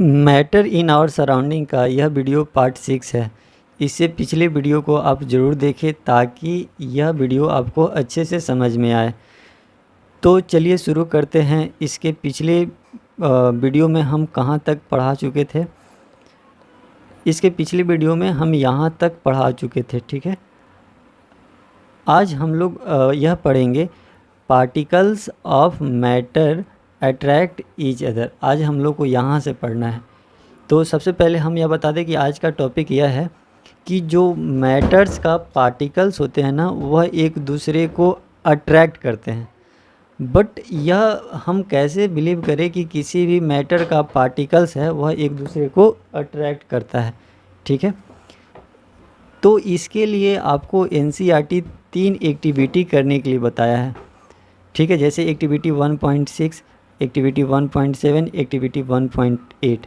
Matter in our surrounding का यह video part 6 है। इससे पिछले वीडियो को आप ज़रूर देखें ताकि यह वीडियो आपको अच्छे से समझ में आए। तो चलिए शुरू करते हैं। इसके पिछले वीडियो में हम कहाँ तक पढ़ा चुके थे। इसके पिछले वीडियो में हम यहाँ तक पढ़ा चुके थे, ठीक है। आज हम लोग यह पढ़ेंगे particles of matter attract each other. आज हम लोग को यहाँ से पढ़ना है। तो सबसे पहले हम यह बता दें कि आज का टॉपिक यह है कि जो मैटर्स का पार्टिकल्स होते हैं ना, वह एक दूसरे को अट्रैक्ट करते हैं। बट यह हम कैसे बिलीव करें कि किसी भी मैटर का पार्टिकल्स है वह एक दूसरे को अट्रैक्ट करता है, ठीक है। तो इसके लिए आपको एनसीईआरटी 3 एक्टिविटी करने के लिए बताया है, ठीक है। जैसे एक्टिविटी 1.6, एक्टिविटी 1.7, एक्टिविटी 1.8।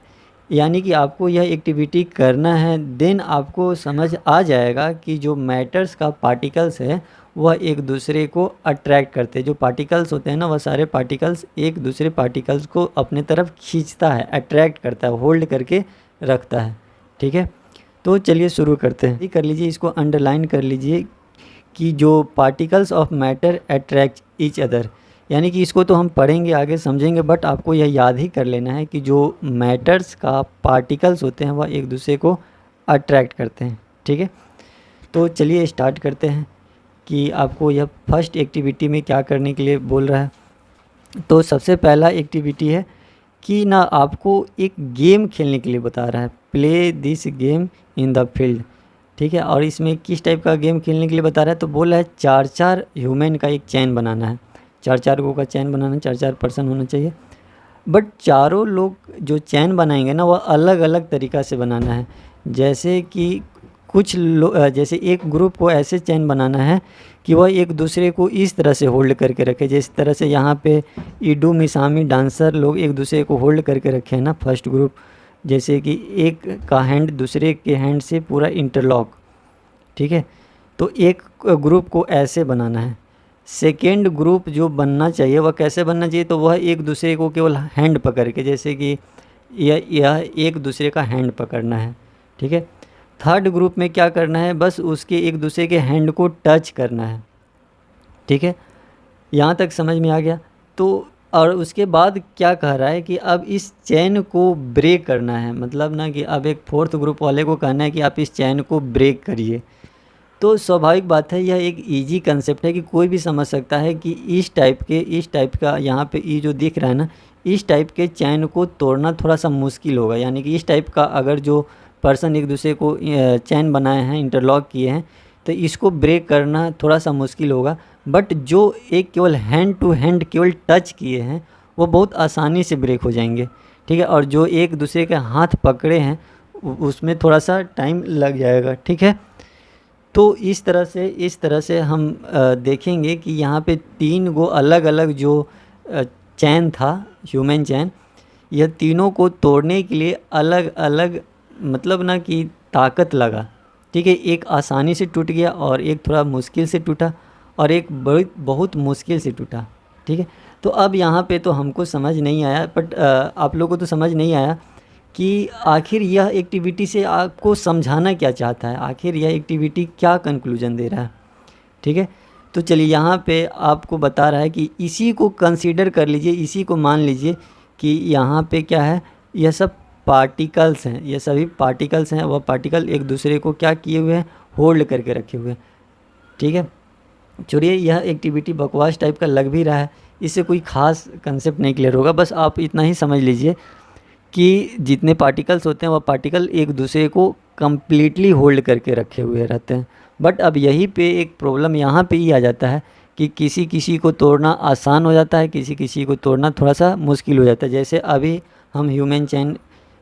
यानी कि आपको यह एक्टिविटी करना है, देन आपको समझ आ जाएगा कि जो मैटर्स का पार्टिकल्स है वह एक दूसरे को अट्रैक्ट करते हैं। जो पार्टिकल्स होते हैं ना, वह सारे पार्टिकल्स एक दूसरे पार्टिकल्स को अपने तरफ खींचता है, अट्रैक्ट करता है, होल्ड करके रखता है, ठीक है। तो चलिए शुरू करते हैं। कर लीजिए, इसको अंडरलाइन कर लीजिए कि जो particles of matter attract each other. यानी कि इसको तो हम पढ़ेंगे, आगे समझेंगे, बट आपको यह याद ही कर लेना है कि जो मैटर्स का पार्टिकल्स होते हैं वह एक दूसरे को अट्रैक्ट करते हैं, ठीक है। तो चलिए स्टार्ट करते हैं कि आपको यह फर्स्ट एक्टिविटी में क्या करने के लिए बोल रहा है। तो सबसे पहला एक्टिविटी है कि ना आपको एक गेम खेलने के लिए बता रहा है, play this game in the field, ठीक है। और इसमें किस टाइप का गेम खेलने के लिए बता रहा है, तो बोल रहा है 4-4 ह्यूमन का एक चैन बनाना है। 4-4 को का चैन बनाना है, 4-4 पर्सन होना चाहिए। बट चारों लोग जो चैन बनाएंगे ना, वह अलग अलग तरीक़ा से बनाना है। जैसे कि कुछ लोग, जैसे एक ग्रुप को ऐसे चैन बनाना है कि वह एक दूसरे को इस तरह से होल्ड करके रखे। जिस तरह से यहाँ पे ईडू मिसामी डांसर लोग एक दूसरे को होल्ड करके रखे हैं ना, फर्स्ट ग्रुप। जैसे कि एक का हैंड दूसरे के हैंड से पूरा इंटरलॉक, ठीक है। तो एक ग्रुप को ऐसे बनाना है। सेकेंड ग्रुप जो बनना चाहिए वह कैसे बनना चाहिए, तो वह एक दूसरे को केवल हैंड पकड़ के, जैसे कि यह एक दूसरे का हैंड पकड़ना है, ठीक है। थर्ड ग्रुप में क्या करना है, बस उसके एक दूसरे के हैंड को टच करना है, ठीक है। यहाँ तक समझ में आ गया। तो और उसके बाद क्या कह रहा है कि अब इस चैन को ब्रेक करना है। मतलब ना कि अब एक फोर्थ ग्रुप वाले को कहना है कि आप इस चैन को ब्रेक करिए। तो स्वाभाविक बात है, यह एक इजी कंसेप्ट है कि कोई भी समझ सकता है कि इस टाइप का यहाँ पे ये जो दिख रहा है ना, इस टाइप के चैन को तोड़ना थोड़ा सा मुश्किल होगा। यानी कि इस टाइप का अगर जो पर्सन एक दूसरे को चैन बनाए हैं, इंटरलॉक किए हैं, तो इसको ब्रेक करना थोड़ा सा मुश्किल होगा। बट जो एक केवल हैंड टू हैंड केवल टच किए हैं वो बहुत आसानी से ब्रेक हो जाएंगे, ठीक है। और जो एक दूसरे के हाथ पकड़े हैं उसमें थोड़ा सा टाइम लग जाएगा, ठीक है। तो इस तरह से हम देखेंगे कि यहाँ पे 3 गो अलग अलग जो चैन था, ह्यूमन चैन, यह तीनों को तोड़ने के लिए अलग अलग मतलब ना कि ताकत लगा, ठीक है। एक आसानी से टूट गया और एक थोड़ा मुश्किल से टूटा और एक बहुत मुश्किल से टूटा, ठीक है। तो अब यहाँ पे तो हमको समझ नहीं आया, बट आप लोगों को तो समझ नहीं आया कि आखिर यह एक्टिविटी से आपको समझाना क्या चाहता है, आखिर यह एक्टिविटी क्या कंक्लूजन दे रहा है, ठीक है। तो चलिए यहाँ पे आपको बता रहा है कि इसी को कंसीडर कर लीजिए, इसी को मान लीजिए कि यहाँ पे क्या है, यह सब पार्टिकल्स हैं, ये सभी पार्टिकल्स हैं। वह पार्टिकल एक दूसरे को क्या किए हुए हैं, होल्ड करके रखे हुए हैं, ठीक है। छोड़िए, यह एक्टिविटी बकवास टाइप का लग भी रहा है, इससे कोई ख़ास कंसेप्ट नहीं क्लियर होगा। बस आप इतना ही समझ लीजिए कि जितने पार्टिकल्स होते हैं वह पार्टिकल एक दूसरे को कम्प्लीटली होल्ड करके रखे हुए रहते हैं। बट अब यहीं पे एक प्रॉब्लम यहाँ पे ही आ जाता है कि किसी किसी को तोड़ना आसान हो जाता है, किसी किसी को तोड़ना थोड़ा सा मुश्किल हो जाता है। जैसे अभी हम ह्यूमन चैन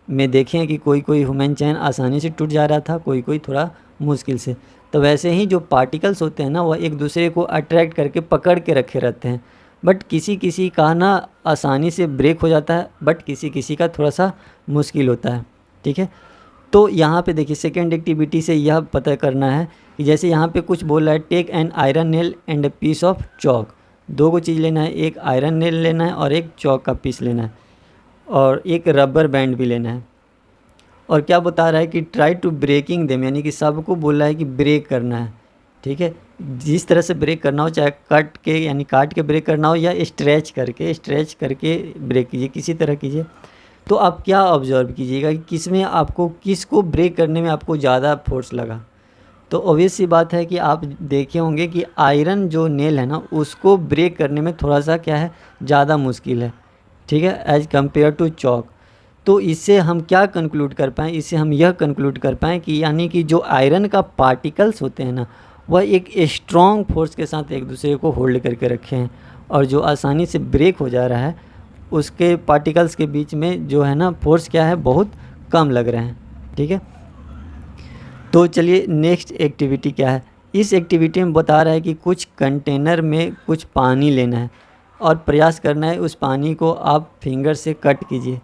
में देखें कि कोई कोई ह्यूमन चैन आसानी से टूट जा रहा था, कोई कोई थोड़ा मुश्किल से। तो वैसे ही जो पार्टिकल्स होते हैं ना, वह एक दूसरे को अट्रैक्ट करके पकड़ के रखे रहते हैं। बट किसी किसी का ना आसानी से ब्रेक हो जाता है, बट किसी किसी का थोड़ा सा मुश्किल होता है, ठीक है। तो यहाँ पे देखिए सेकेंड एक्टिविटी से यह पता करना है कि जैसे यहाँ पे कुछ बोल रहा है, take an iron nail and a piece of chalk. 2 को चीज़ लेना है, एक आयरन नेल लेना है और एक चॉक का पीस लेना है। और एक रबर बैंड भी लेना है। और क्या बता रहा है कि ट्राई टू ब्रेकिंग देम, यानी कि सबको बोल रहा है कि ब्रेक करना है, ठीक है। जिस तरह से ब्रेक करना हो, चाहे कट के यानी काट के ब्रेक करना हो या स्ट्रेच करके ब्रेक कीजिए, किसी तरह कीजिए। तो आप क्या ऑब्जर्व कीजिएगा कि किसमें आपको, किसको ब्रेक करने में आपको ज़्यादा फोर्स लगा। तो ऑब्वियस सी बात है कि आप देखे होंगे कि आयरन जो नेल है ना, उसको ब्रेक करने में थोड़ा सा क्या है, ज़्यादा मुश्किल है, ठीक है, एज़ कम्पेयर टू चॉक। तो इससे हम क्या कंक्लूड कर पाएँ, इससे हम यह कंक्लूड कर पाएँ कि यानी कि जो आयरन का पार्टिकल्स होते हैं ना, वह एक स्ट्रॉन्ग फोर्स के साथ एक दूसरे को होल्ड करके रखे हैं, और जो आसानी से ब्रेक हो जा रहा है उसके पार्टिकल्स के बीच में जो है ना फोर्स क्या है, बहुत कम लग रहे हैं, ठीक है। तो चलिए नेक्स्ट एक्टिविटी क्या है। इस एक्टिविटी में बता रहा है कि कुछ कंटेनर में कुछ पानी लेना है और प्रयास करना है उस पानी को आप फिंगर से कट कीजिए।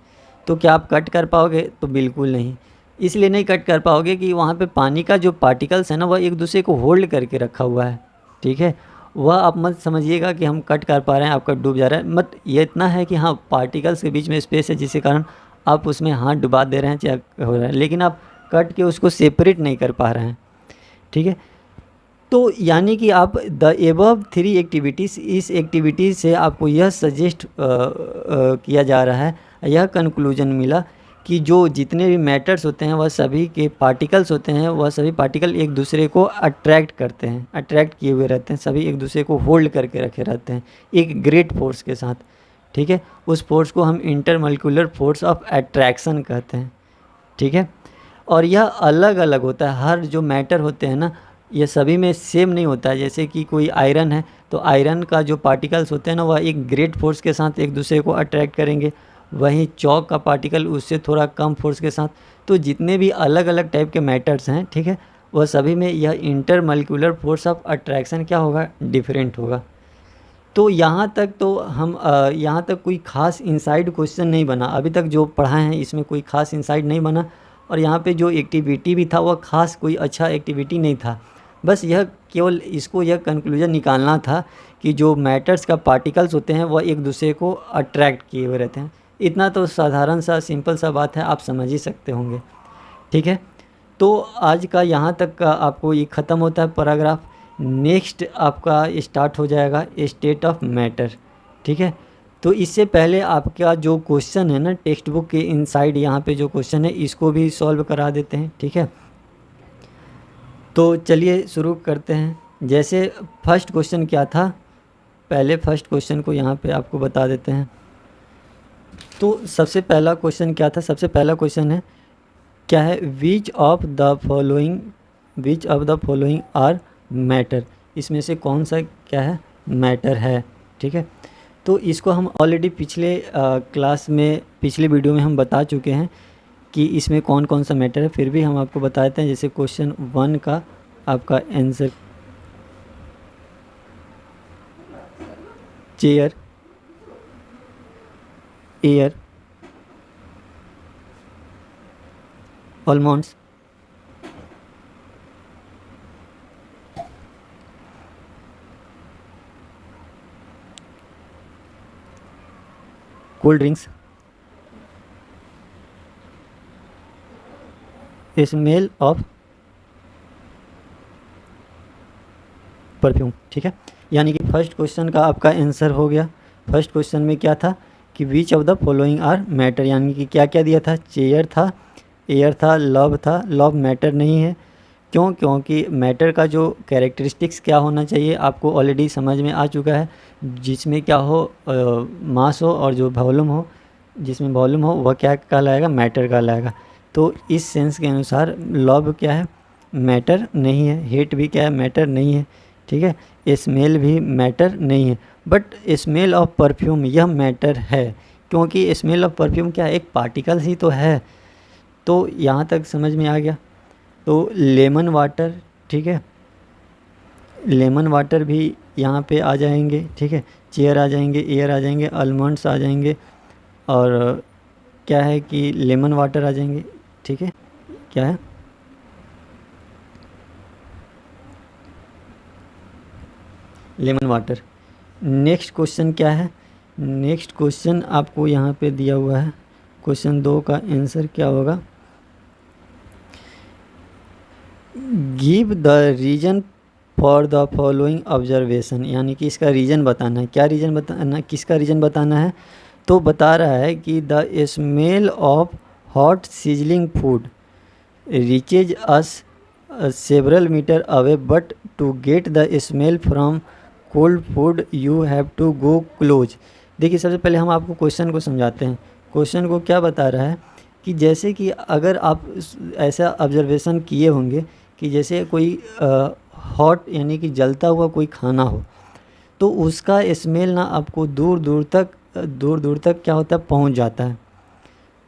तो क्या आप कट कर पाओगे? तो बिल्कुल नहीं। इसलिए नहीं कट कर पाओगे कि वहाँ पे पानी का जो पार्टिकल्स है ना, वह एक दूसरे को होल्ड करके रखा हुआ है, ठीक है। वह आप मत समझिएगा कि हम कट कर पा रहे हैं, आपका डूब जा रहा है, मत। ये इतना है कि हाँ, पार्टिकल्स के बीच में स्पेस है जिसके कारण आप उसमें हाथ डुबा दे रहे हैं, चाहे हो रहा है, लेकिन आप कट के उसको सेपरेट नहीं कर पा रहे हैं, ठीक है। तो यानी कि आप द एबव 3 एक्टिविटीज़, इस एक्टिविटी से आपको यह सजेस्ट किया जा रहा है, यह कंक्लूजन मिला कि जो जितने भी मैटर्स होते हैं, वह सभी के पार्टिकल्स होते हैं, वह सभी पार्टिकल एक दूसरे को अट्रैक्ट करते हैं, अट्रैक्ट किए हुए रहते हैं, सभी एक दूसरे को होल्ड करके रखे रहते हैं एक ग्रेट फोर्स के साथ, ठीक है। उस फोर्स को हम इंटरमोलिकुलर फोर्स ऑफ अट्रैक्शन कहते हैं, ठीक है। और यह अलग अलग होता है, हर जो मैटर होते हैं ना, ये सभी में सेम नहीं होता है। जैसे कि कोई आयरन है, तो आयरन का जो पार्टिकल्स होते हैं ना, वह एक ग्रेट फोर्स के साथ एक दूसरे को अट्रैक्ट करेंगे, वहीं चॉक का पार्टिकल उससे थोड़ा कम फोर्स के साथ। तो जितने भी अलग अलग टाइप के मैटर्स हैं, ठीक है, वह सभी में यह इंटरमोलिकुलर फोर्स ऑफ अट्रैक्शन क्या होगा, डिफरेंट होगा। तो यहाँ तक तो हम यहाँ तक कोई ख़ास इनसाइड क्वेश्चन नहीं बना, अभी तक जो पढ़ाए हैं इसमें कोई ख़ास इनसाइड नहीं बना। और यहाँ पे जो एक्टिविटी भी था, वह ख़ास कोई अच्छा एक्टिविटी नहीं था। बस यह केवल इसको यह कंक्लूजन निकालना था कि जो मैटर्स का पार्टिकल्स होते हैं, वह एक दूसरे को अट्रैक्ट किए हुए रहते हैं। इतना तो साधारण सा सिंपल सा बात है, आप समझ ही सकते होंगे, ठीक है। तो आज का यहाँ तक का आपको ये ख़त्म होता है पैराग्राफ। नेक्स्ट आपका स्टार्ट हो जाएगा स्टेट ऑफ मैटर, ठीक है। तो इससे पहले आपका जो क्वेश्चन है ना, टेक्स्ट बुक के इनसाइड यहाँ पे जो क्वेश्चन है, इसको भी सॉल्व करा देते हैं, ठीक है। तो चलिए शुरू करते हैं। जैसे फर्स्ट क्वेश्चन क्या था, पहले फर्स्ट क्वेश्चन को यहाँ पे आपको बता देते हैं। तो सबसे पहला क्वेश्चन क्या था, सबसे पहला क्वेश्चन है क्या है, which of the following are matter, इसमें से कौन सा क्या है, मैटर है, ठीक है। तो इसको हम ऑलरेडी पिछले क्लास में, पिछले वीडियो में हम बता चुके हैं कि इसमें कौन कौन सा मैटर है, फिर भी हम आपको बता देते हैं। जैसे क्वेश्चन 1 का आपका answer, chair, air, almonds, cold drinks, smell of perfume, ठीक है। यानी कि फर्स्ट क्वेश्चन का आपका आंसर हो गया। फर्स्ट क्वेश्चन में क्या था कि which of the following are matter, यानी कि क्या क्या दिया था, चेयर था, एयर था, लव था। लव मैटर नहीं है, क्यों? क्योंकि मैटर का जो कैरेक्टरिस्टिक्स क्या होना चाहिए आपको ऑलरेडी समझ में आ चुका है, जिसमें क्या हो, मास हो, और जो वॉल्यूम हो, जिसमें वॉल्यूम हो, वह क्या कहलाएगा, मैटर कहलाएगा। तो इस सेंस के अनुसार लव क्या है, मैटर नहीं है। हेट भी क्या है, मैटर नहीं है, ठीक है। स्मेल भी मैटर नहीं है, बट स्मेल ऑफ परफ्यूम यह मैटर है, क्योंकि स्मेल ऑफ परफ्यूम क्या है, एक पार्टिकल्स ही तो है। तो यहाँ तक समझ में आ गया। तो लेमन वाटर, ठीक है, लेमन वाटर भी यहाँ पे आ जाएंगे, ठीक है। चेयर आ जाएंगे, एयर आ जाएंगे, आलमंड्स आ जाएंगे, और क्या है कि लेमन वाटर आ जाएंगे, ठीक है। क्या है, लेमन वाटर। नेक्स्ट क्वेश्चन क्या है, नेक्स्ट क्वेश्चन आपको यहाँ पे दिया हुआ है, क्वेश्चन 2 का आंसर क्या होगा? Give the reason for the following observation, यानी कि इसका रीज़न बताना है। क्या रीज़न बताना, किसका रीज़न बताना है? तो बता रहा है कि the smell of hot sizzling food reaches us several metre away, but to get the smell from cold food you have to go close. देखिए, सबसे पहले हम आपको क्वेश्चन को समझाते हैं। क्वेश्चन को क्या बता रहा है कि जैसे कि अगर आप ऐसा ऑब्जर्वेशन किए होंगे कि जैसे कोई हॉट यानी कि जलता हुआ कोई खाना हो, तो उसका स्मेल ना आपको दूर दूर तक क्या होता है, पहुंच जाता है।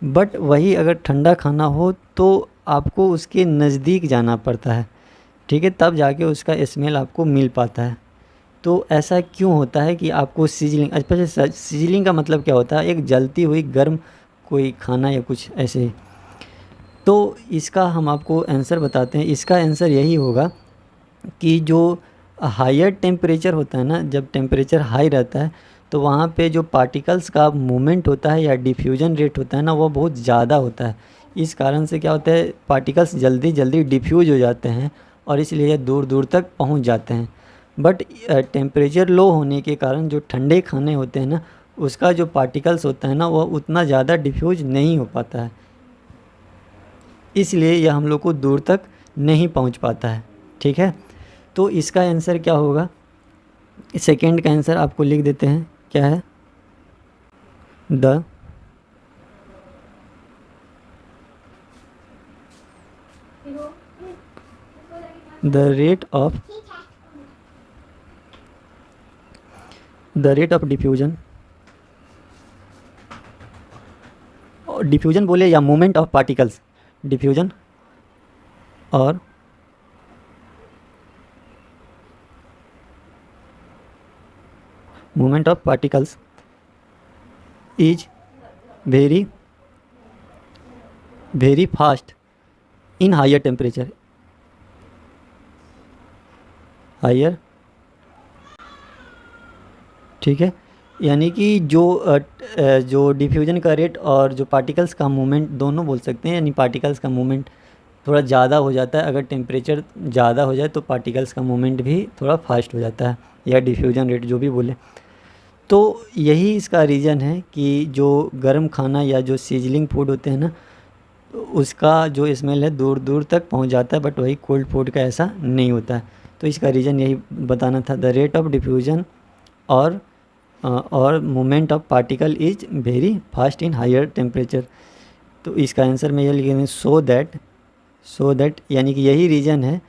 बट वही अगर ठंडा खाना हो तो आपको उसके नज़दीक जाना पड़ता है, ठीक है, तब जाके उसका स्मेल आपको मिल पाता है। तो ऐसा क्यों होता है कि आपको सीजलिंग, अच्छा सीजलिंग का मतलब क्या होता है? एक जलती हुई गर्म कोई खाना या कुछ ऐसे ही। तो इसका हम आपको आंसर बताते हैं। इसका आंसर यही होगा कि जो हायर टेम्परेचर होता है ना, जब टेम्परेचर हाई रहता है तो वहाँ पे जो पार्टिकल्स का मूवमेंट होता है या डिफ्यूजन रेट होता है ना, वो बहुत ज़्यादा होता है। इस कारण से क्या होता है, पार्टिकल्स जल्दी जल्दी डिफ्यूज हो जाते हैं और इसलिए दूर दूर तक पहुँच जाते हैं। बट टेम्परेचर लो होने के कारण जो ठंडे खाने होते हैं ना, उसका जो पार्टिकल्स होता है ना, वो उतना ज़्यादा डिफ्यूज नहीं हो पाता है, इसलिए यह हम लोग को दूर तक नहीं पहुंच पाता है। ठीक है, तो इसका आंसर क्या होगा? सेकंड का आंसर आपको लिख देते हैं, क्या है? The rate of diffusion, diffusion बोले या मूवमेंट ऑफ पार्टिकल्स, डिफ्यूजन और movement of particles is very fast in higher temperature, higher, ठीक है। यानी कि जो डिफ्यूजन का रेट और जो पार्टिकल्स का मूवमेंट दोनों बोल सकते हैं, यानी पार्टिकल्स का मूवमेंट थोड़ा ज़्यादा हो जाता है। अगर टेम्परेचर ज़्यादा हो जाए तो पार्टिकल्स का मूवमेंट भी थोड़ा फास्ट हो जाता है, या डिफ्यूजन रेट जो भी बोले। तो यही इसका रीज़न है कि जो गर्म खाना या जो सीजलिंग फूड होते हैं ना, तो उसका जो स्मेल है दूर दूर तक पहुंच जाता है, बट वही कोल्ड फूड का ऐसा नहीं होता है। तो इसका रीज़न यही बताना था, द रेट ऑफ डिफ्यूजन और movement of particle is very fast in higher temperature. तो इसका आंसर मैं ये लिखेंगे, सो दैट यानी कि यही रीज़न है।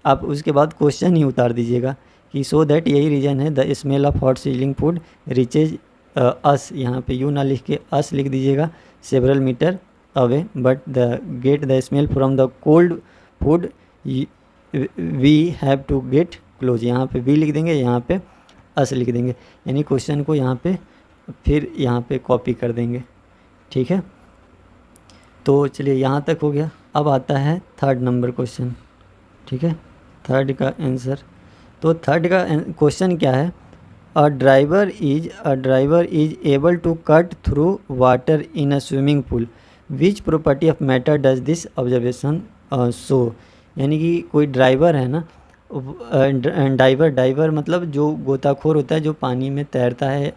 आप उसके बाद क्वेश्चन ही उतार दीजिएगा कि सो दैट यही रीज़न है the smell of hot sizzling food reaches us, यहाँ पे यू ना लिख के अस लिख दीजिएगा, several metre away, but the get the smell from the cold food we have to get close. यहाँ पे वी लिख देंगे, यहाँ पे अस लिख देंगे, यानी क्वेश्चन को यहाँ पे फिर यहाँ पे कॉपी कर देंगे। ठीक है, तो चलिए यहाँ तक हो गया। अब आता है थर्ड नंबर क्वेश्चन। ठीक है, थर्ड का आंसर, तो थर्ड का क्वेश्चन क्या है? A driver is able to cut through water in a swimming pool, which property of matter does this observation show. यानी कि कोई ड्राइवर है ना, डाइवर मतलब जो गोताखोर होता है, जो पानी में तैरता है,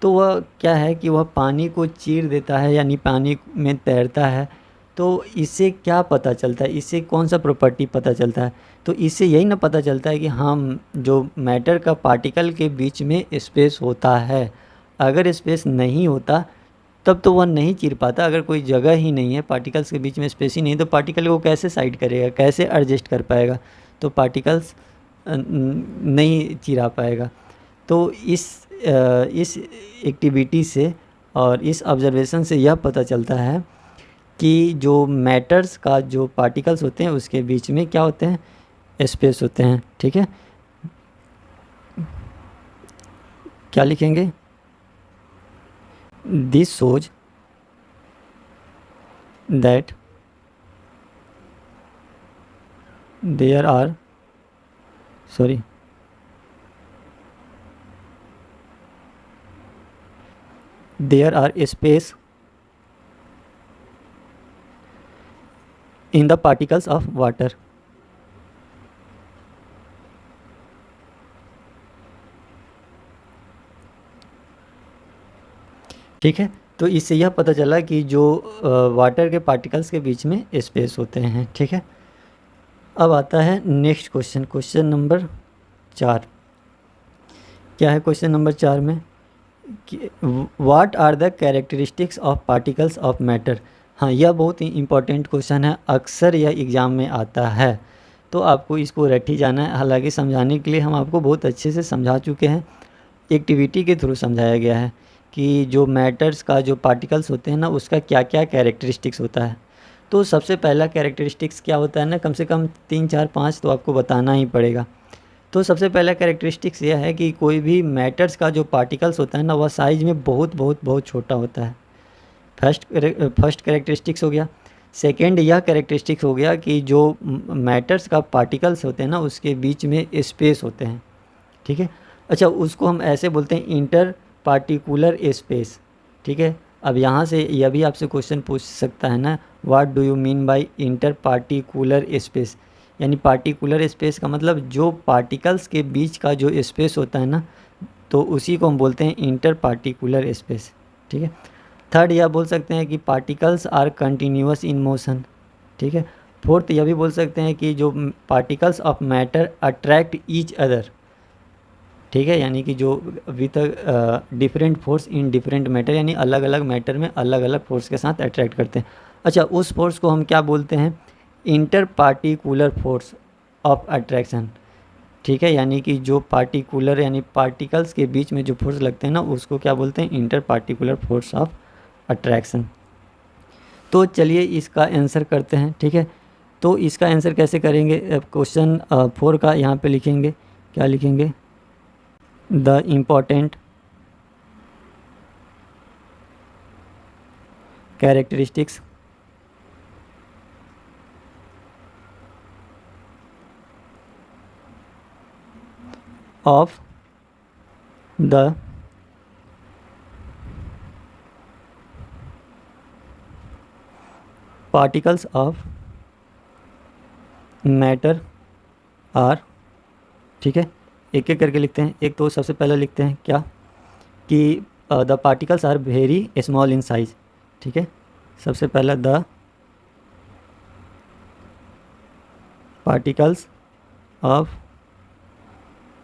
तो वह क्या है कि वह पानी को चीर देता है, यानी पानी में तैरता है। तो इससे क्या पता चलता है, इससे कौन सा प्रॉपर्टी पता चलता है? तो इससे यही ना पता चलता है कि हम जो मैटर का पार्टिकल के बीच में स्पेस होता है, अगर स्पेस नहीं होता तब तो वह नहीं चीर पाता। अगर कोई जगह ही नहीं है, पार्टिकल्स के बीच में स्पेस ही नहीं, तो पार्टिकल को कैसे साइड करेगा, कैसे एडजस्ट कर पाएगा? तो पार्टिकल्स नहीं चीरा पाएगा। तो इस एक्टिविटी से और इस ऑब्जर्वेशन से यह पता चलता है कि जो मैटर्स का जो पार्टिकल्स होते हैं उसके बीच में क्या होते हैं, स्पेस होते हैं। ठीक है, क्या लिखेंगे? This shows that there are space in the particles of water. ठीक है, तो इससे यह पता चला कि जो वाटर के पार्टिकल्स के बीच में स्पेस होते हैं। ठीक है, अब आता है नेक्स्ट क्वेश्चन, क्वेश्चन नंबर 4। क्या है क्वेश्चन नंबर 4 में कि what are the characteristics of particles of matter. हाँ, यह बहुत ही इम्पोर्टेंट क्वेश्चन है, अक्सर यह एग्ज़ाम में आता है, तो आपको इसको रट ही जाना है। हालांकि समझाने के लिए हम आपको बहुत अच्छे से समझा चुके हैं, एक्टिविटी के थ्रू समझाया गया है कि जो मैटर्स का जो पार्टिकल्स होते हैं ना, उसका क्या क्या कैरेक्टरिस्टिक्स होता है। तो सबसे पहला कैरेक्टरिस्टिक्स क्या होता है ना, कम से कम 3 4 5 तो आपको बताना ही पड़ेगा। तो सबसे पहला कैरेक्टरिस्टिक्स यह है कि कोई भी मैटर्स का जो पार्टिकल्स होता है ना, वह साइज़ में बहुत बहुत बहुत छोटा होता है। फर्स्ट कैरेक्टरिस्टिक्स हो गया। सेकेंड यह कैरेक्टरिस्टिक्स हो गया कि जो मैटर्स का पार्टिकल्स होते हैं ना, उसके बीच में स्पेस होते हैं। ठीक है, अच्छा, उसको हम ऐसे बोलते हैं इंटर पार्टिकुलर स्पेस। ठीक है, अब यहाँ से यह भी आपसे क्वेश्चन पूछ सकता है ना, what do you mean by inter particular space. यानी पार्टिकुलर स्पेस का मतलब जो पार्टिकल्स के बीच का जो स्पेस होता है ना, तो उसी को हम बोलते हैं इंटर पार्टिकुलर स्पेस। ठीक है, थर्ड यह बोल सकते हैं कि particles are continuous in motion. ठीक है, फोर्थ यह भी बोल सकते हैं कि जो particles of matter attract each other. ठीक है, यानी कि जो with different force in different matter, यानी अलग अलग मैटर में अलग अलग फोर्स के साथ अट्रैक्ट करते हैं। अच्छा, उस फोर्स को हम क्या बोलते हैं, inter particular force of attraction. ठीक है, यानी कि जो पार्टिकुलर यानी पार्टिकल्स के बीच में जो फोर्स लगते हैं ना, उसको क्या बोलते हैं, inter particular force of attraction. तो चलिए इसका आंसर करते हैं। ठीक है, तो इसका आंसर कैसे करेंगे, क्वेश्चन 4 का यहाँ पे लिखेंगे, क्या लिखेंगे, the important characteristics of the particles of matter are। ठीक है, एक एक करके लिखते हैं। एक तो सबसे पहले लिखते हैं क्या कि the particles are very small in size. ठीक है, सबसे पहला the particles of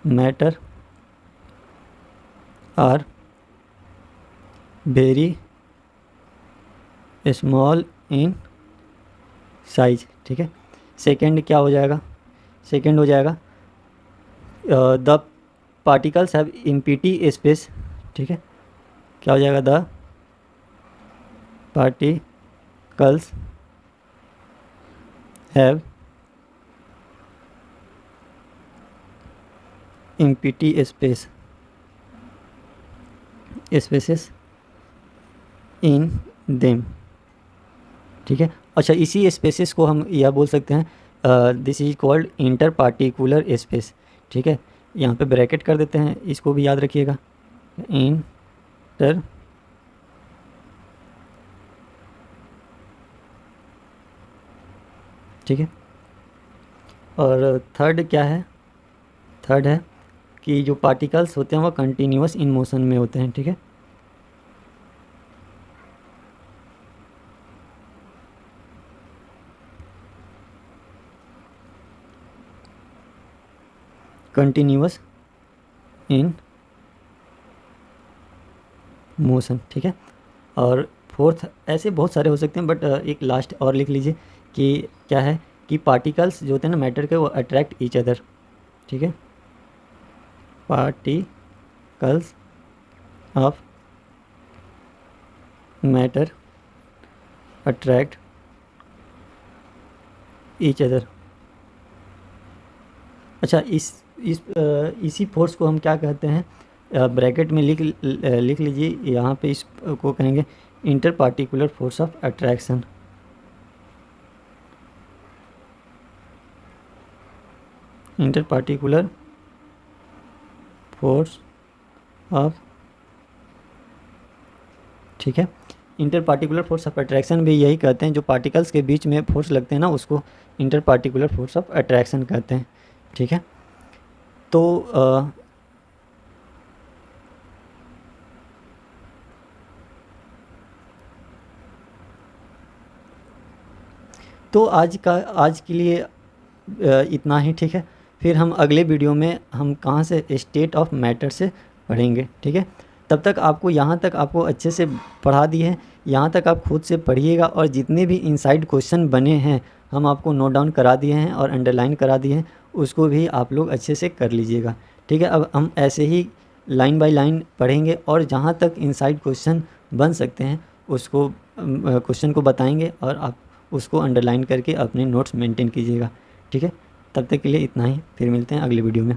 matter are very small in size. ठीक है, सेकेंड क्या हो जाएगा, सेकेंड हो जाएगा the particles have empty space. ठीक है, क्या हो जाएगा, the particles have empty spaces in them. ठीक है, अच्छा, इसी स्पेसेस को हम यह बोल सकते हैं this is called inter particular space. ठीक है, यहाँ पे ब्रैकेट कर देते हैं, इसको भी याद रखिएगा, इंटर ठीक है। और थर्ड क्या है, थर्ड है कि जो पार्टिकल्स होते हैं वो कंटिन्यूअस इन मोशन में होते हैं। ठीक है, कंटिन्यूअस इन मोशन। ठीक है, और फोर्थ ऐसे बहुत सारे हो सकते हैं, बट एक लास्ट और लिख लीजिए कि क्या है कि पार्टिकल्स जो होते हैं ना मैटर के, वो अट्रैक्ट ईच अदर। ठीक है, particles of matter attract each other. अच्छा, इसी फोर्स को हम क्या कहते हैं, ब्रैकेट में लिख लीजिए, यहाँ पे इसको कहेंगे inter particular force of attraction. Inter particular force of, ठीक है, inter particular force of attraction भी यही कहते हैं, जो पार्टिकल्स के बीच में फोर्स लगते हैं ना उसको inter particular force of attraction कहते हैं। ठीक है, तो आज के लिए इतना ही। ठीक है, फिर हम अगले वीडियो में हम कहाँ से स्टेट ऑफ मैटर से पढ़ेंगे। ठीक है, तब तक आपको यहाँ तक आपको अच्छे से पढ़ा दिए हैं, यहाँ तक आप खुद से पढ़िएगा और जितने भी इनसाइड क्वेश्चन बने हैं हम आपको नोट डाउन करा दिए हैं और अंडरलाइन करा दिए हैं, उसको भी आप लोग अच्छे से कर लीजिएगा। ठीक है, अब हम ऐसे ही लाइन बाय लाइन पढ़ेंगे और जहाँ तक इनसाइड क्वेश्चन बन सकते हैं उसको क्वेश्चन को बताएंगे और आप उसको अंडरलाइन करके अपने नोट्स मेंटेन कीजिएगा। ठीक है, तब तक के लिए इतना ही, फिर मिलते हैं अगले वीडियो में।